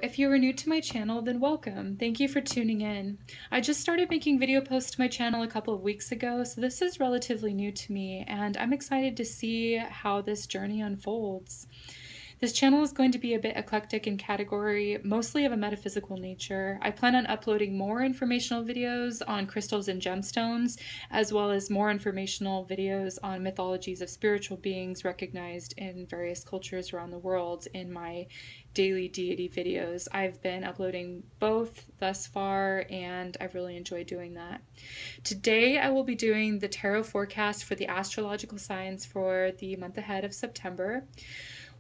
If you are new to my channel, then welcome. Thank you for tuning in. I just started making video posts to my channel a couple of weeks ago, so this is relatively new to me, and I'm excited to see how this journey unfolds. This channel is going to be a bit eclectic in category, mostly of a metaphysical nature. I plan on uploading more informational videos on crystals and gemstones, as well as more informational videos on mythologies of spiritual beings recognized in various cultures around the world in my daily deity videos. I've been uploading both thus far, and I've really enjoyed doing that. Today I will be doing the tarot forecast for the astrological signs for the month ahead of September.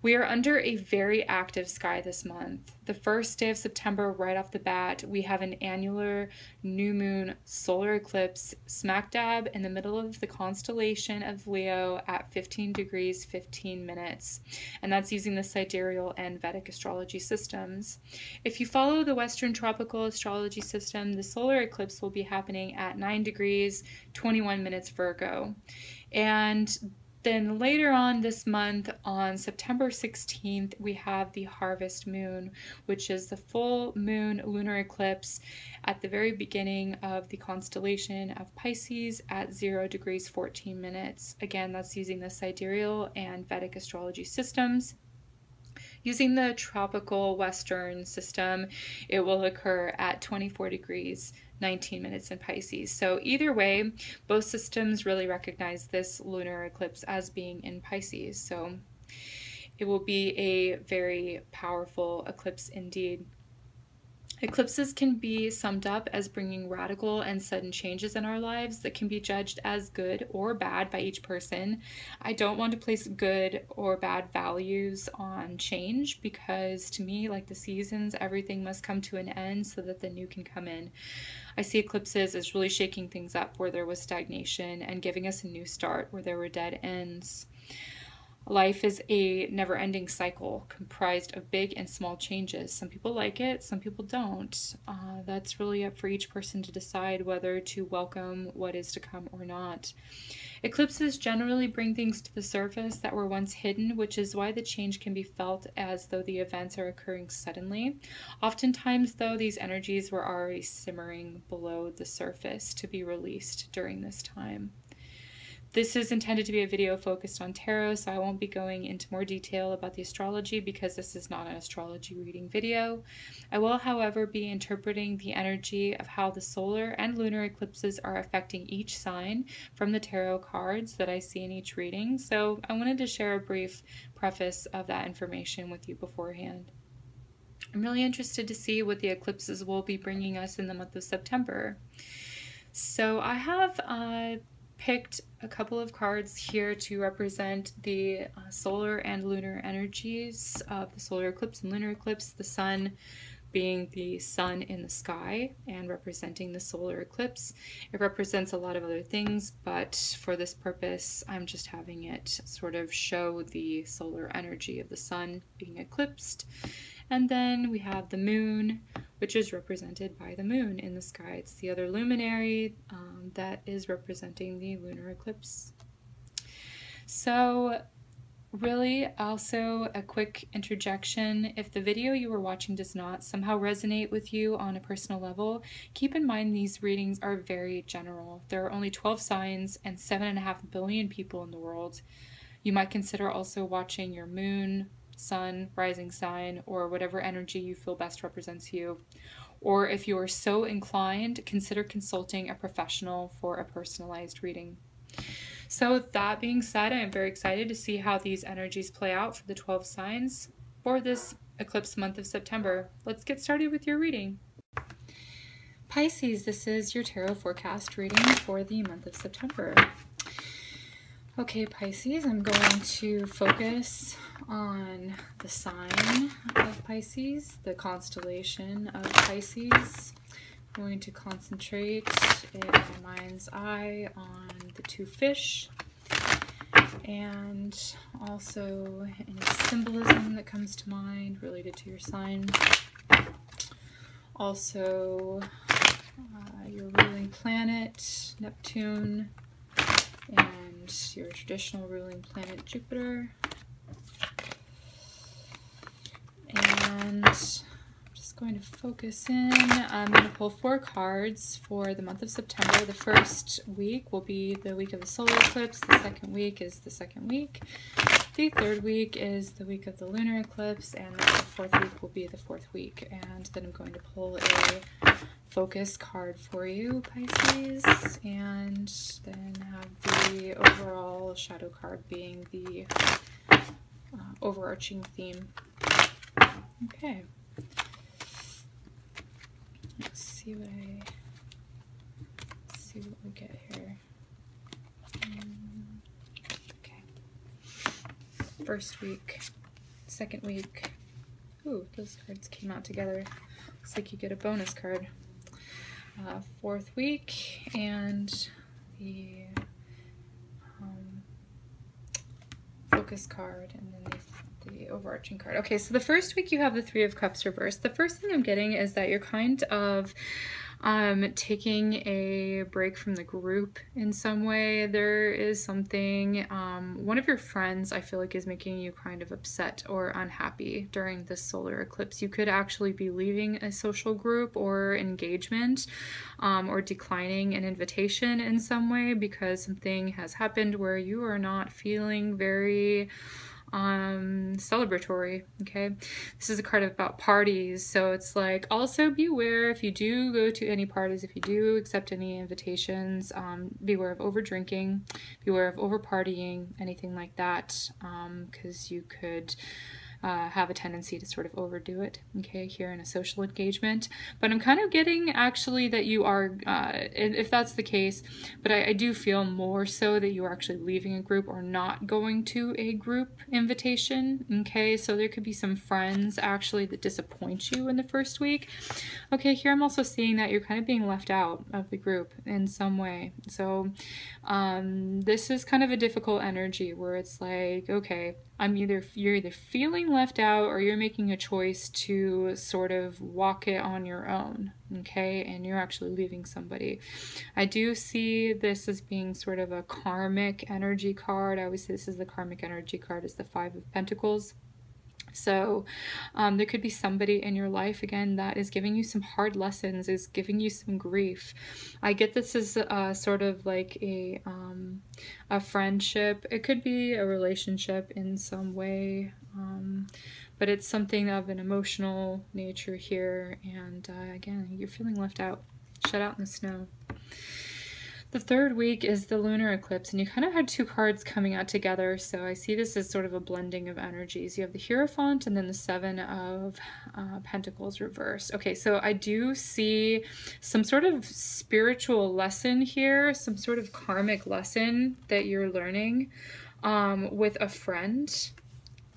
We are under a very active sky this month. The first day of September, right off the bat, we have an annular new moon solar eclipse smack dab in the middle of the constellation of Leo at 15 degrees 15 minutes. And that's using the Sidereal and Vedic Astrology systems. If you follow the Western Tropical Astrology system, the solar eclipse will be happening at 9 degrees 21 minutes Virgo. And then later on this month, on September 16th, we have the harvest moon, which is the full moon lunar eclipse at the very beginning of the constellation of Pisces at 0 degrees 14 minutes. Again, that's using the sidereal and Vedic astrology systems. Using the tropical Western system, it will occur at 24 degrees 19 minutes in Pisces. So either way, both systems really recognize this lunar eclipse as being in Pisces. So it will be a very powerful eclipse indeed. Eclipses can be summed up as bringing radical and sudden changes in our lives that can be judged as good or bad by each person. I don't want to place good or bad values on change because to me, like the seasons, everything must come to an end so that the new can come in. I see eclipses as really shaking things up where there was stagnation and giving us a new start where there were dead ends. Life is a never-ending cycle comprised of big and small changes. Some people like it, some people don't. That's really up for each person to decide whether to welcome what is to come or not. Eclipses generally bring things to the surface that were once hidden, which is why the change can be felt as though the events are occurring suddenly. Oftentimes, though, these energies were already simmering below the surface to be released during this time. This is intended to be a video focused on tarot, so I won't be going into more detail about the astrology because this is not an astrology reading video. I will, however, be interpreting the energy of how the solar and lunar eclipses are affecting each sign from the tarot cards that I see in each reading, so I wanted to share a brief preface of that information with you beforehand. I'm really interested to see what the eclipses will be bringing us in the month of September. So I have picked a couple of cards here to represent the solar and lunar energies of the solar eclipse and lunar eclipse, the sun being the sun in the sky and representing the solar eclipse. It represents a lot of other things, but for this purpose, I'm just having it sort of show the solar energy of the sun being eclipsed. And then we have the moon, which is represented by the moon in the sky. It's the other luminary that is representing the lunar eclipse. So really also a quick interjection. If the video you are watching does not somehow resonate with you on a personal level, keep in mind these readings are very general. There are only 12 signs and 7.5 billion people in the world. You might consider also watching your moon, sun, rising sign, or whatever energy you feel best represents you. Or if you are so inclined, consider consulting a professional for a personalized reading. So that being said, I am very excited to see how these energies play out for the 12 signs for this eclipse month of September. Let's get started with your reading. Pisces, this is your tarot forecast reading for the month of September. Okay, Pisces, I'm going to focus on the sign of Pisces, the constellation of Pisces. I'm going to concentrate in my mind's eye on the two fish and also any symbolism that comes to mind related to your sign. Also, your ruling planet, Neptune, and your traditional ruling planet, Jupiter. And I'm just going to focus in. I'm going to pull 4 cards for the month of September. The first week will be the week of the solar eclipse. The second week is the second week. The third week is the week of the lunar eclipse, and the fourth week will be the fourth week. And then I'm going to pull a focus card for you, Pisces, and then have the overall shadow card being the overarching theme. Okay. Let's see what we get here. Okay. First week, second week. Ooh, those cards came out together. Looks like you get a bonus card. Fourth week and the focus card, and then the overarching card. Okay, so the first week you have the Three of Cups reversed. The first thing I'm getting is that you're kind of taking a break from the group in some way. There is something, one of your friends I feel like is making you kind of upset or unhappy during this solar eclipse. You could actually be leaving a social group or engagement, or declining an invitation in some way because something has happened where you are not feeling very celebratory. Okay, this is a card about parties, so it's like, also beware if you do go to any parties, if you do accept any invitations, beware of over drinking, beware of over partying, anything like that, because you could have a tendency to sort of overdo it, okay, here in a social engagement. But I'm kind of getting actually that you are, if that's the case, but I do feel more so that you are actually leaving a group or not going to a group invitation, okay? So there could be some friends actually that disappoint you in the first week. Okay, here I'm also seeing that you're kind of being left out of the group in some way. So this is kind of a difficult energy where it's like, okay, you're either feeling left out or you're making a choice to sort of walk it on your own, okay, and you're actually leaving somebody. I do see this as being sort of a karmic energy card. I always say this is the karmic energy card, is the Five of Pentacles. So there could be somebody in your life, again, that is giving you some hard lessons, is giving you some grief. I get this as sort of like a friendship. It could be a relationship in some way, but it's something of an emotional nature here. And again, you're feeling left out, shut out in the snow. The third week is the lunar eclipse, and you kind of had 2 cards coming out together, so I see this as sort of a blending of energies. You have the Hierophant and then the Seven of Pentacles reversed. Okay, so I do see some sort of spiritual lesson here, some sort of karmic lesson that you're learning with a friend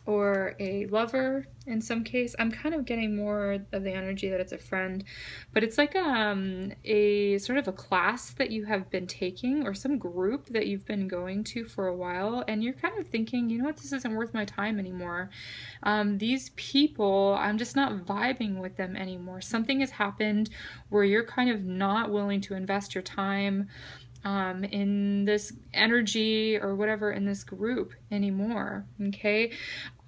or a lover in some case. I'm kind of getting more of the energy that it's a friend, but it's like a sort of a class that you have been taking or some group that you've been going to for a while, and you're kind of thinking, you know what, this isn't worth my time anymore. These people, I'm just not vibing with them anymore. Something has happened where you're kind of not willing to invest your time in this energy or whatever in this group anymore, okay?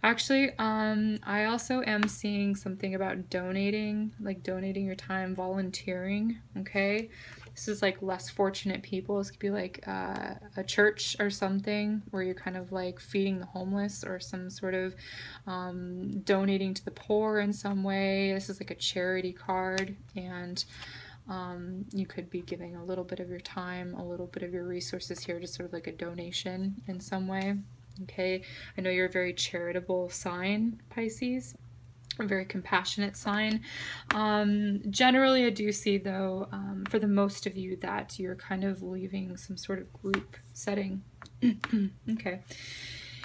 Actually, I also am seeing something about donating, like donating your time, volunteering, okay? This is like less fortunate people. This could be like a church or something where you're kind of like feeding the homeless or some sort of donating to the poor in some way. This is like a charity card, and you could be giving a little bit of your time, a little bit of your resources here, just sort of like a donation in some way. Okay, I know you're a very charitable sign, Pisces, a very compassionate sign. Generally, I do see, though, for the most of you, that you're kind of leaving some sort of group setting. Okay.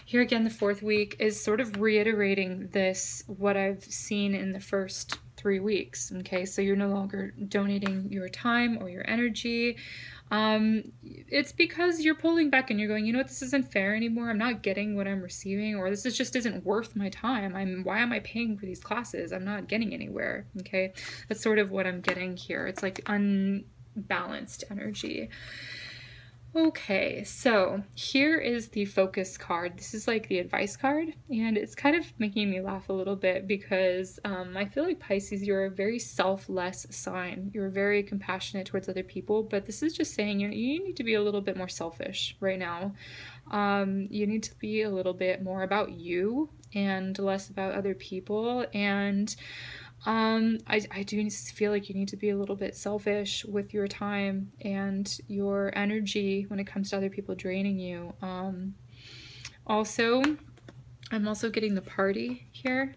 Here again, the fourth week is sort of reiterating this, what I've seen in the first 3 weeks. Okay, so you're no longer donating your time or your energy. It's because you're pulling back and you're going, you know what, this isn't fair anymore. I'm not getting what I'm receiving, or this just isn't worth my time. Why am I paying for these classes? I'm not getting anywhere. Okay, that's sort of what I'm getting here. It's like unbalanced energy. Okay, so here is the focus card. This is like the advice card, and it's kind of making me laugh a little bit because I feel like Pisces, you're a very selfless sign. You're very compassionate towards other people, but this is just saying you need to be a little bit more selfish right now. You need to be a little bit more about you and less about other people, and I do feel like you need to be a little bit selfish with your time and your energy when it comes to other people draining you. Also, I'm also getting the party here.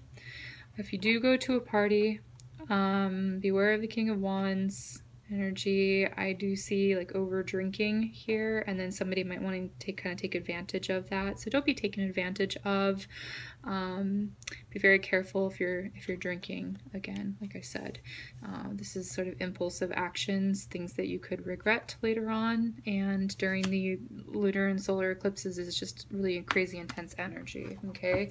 If you do go to a party, beware of the King of Wands energy. I do see like over drinking here, and then somebody might want to kind of take advantage of that. So don't be taken advantage of. Be very careful if you're drinking. Again, like I said, this is sort of impulsive actions, things that you could regret later on. And during the lunar and solar eclipses is just really crazy intense energy. Okay.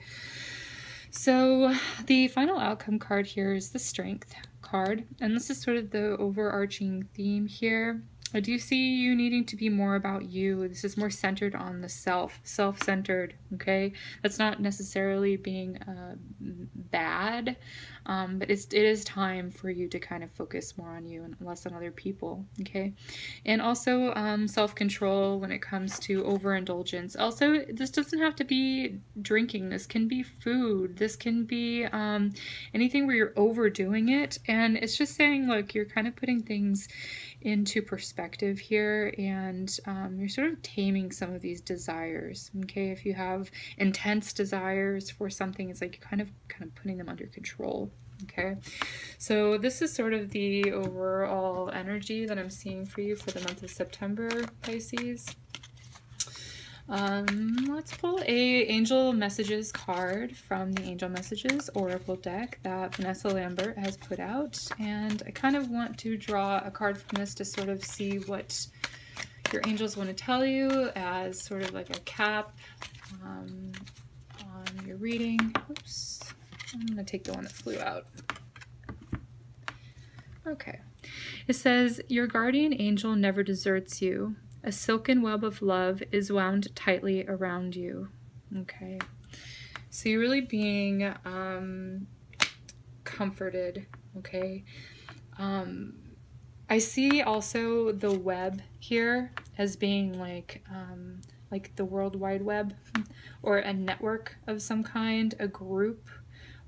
So the final outcome card here is the Strength card, and this is sort of the overarching theme here. I do see you needing to be more about you. This is more centered on the self-centered, okay? That's not necessarily being bad, but it is time for you to kind of focus more on you and less on other people, okay? And also self-control when it comes to overindulgence. Also, this doesn't have to be drinking. This can be food. This can be anything where you're overdoing it. And it's just saying, look, you're kind of putting things into perspective here, and you're sort of taming some of these desires, okay? If you have intense desires for something, it's like kind of putting them under control, okay? So this is sort of the overall energy that I'm seeing for you for the month of September, Pisces. Let's pull a Angel Messages card from the Angel Messages Oracle deck that Vanessa Lambert has put out, and I kind of want to draw a card from this to sort of see what your angels want to tell you as sort of like a cap on your reading. Oops, I'm going to take the one that flew out. Okay, it says, your guardian angel never deserts you. A silken web of love is wound tightly around you. Okay, so you're really being comforted, okay? I see also the web here as being like the World Wide Web, or a network of some kind, a group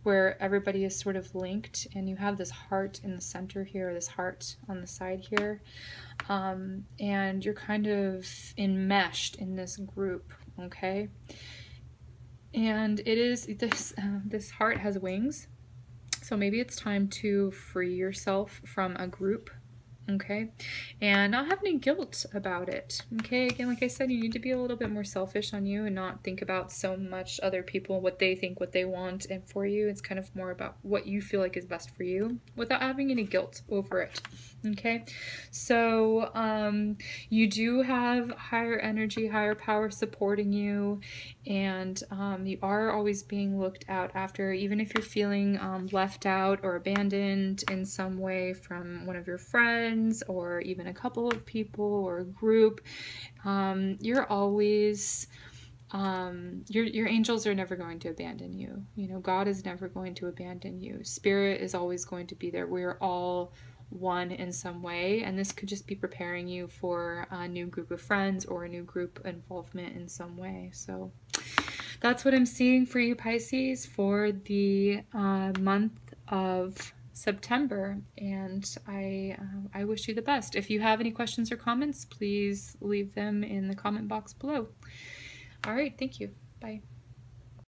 where everybody is sort of linked, and you have this heart in the center here, this heart on the side here, and you're kind of enmeshed in this group, okay? And it is this heart has wings, so maybe it's time to free yourself from a group, okay, and not have any guilt about it, okay? Again, like I said, you need to be a little bit more selfish on you and not think about so much other people, what they think, what they want, and for you, it's kind of more about what you feel like is best for you without having any guilt over it, okay? So you do have higher energy, higher power supporting you, and you are always being looked out after, even if you're feeling left out or abandoned in some way from one of your friends, or even a couple of people or a group. You're always your angels are never going to abandon you. You know, God is never going to abandon you. Spirit is always going to be there. We're all one in some way, and this could just be preparing you for a new group of friends or a new group involvement in some way. So that's what I'm seeing for you, Pisces, for the month of September, and I wish you the best. If you have any questions or comments, please leave them in the comment box below. All right, thank you. Bye.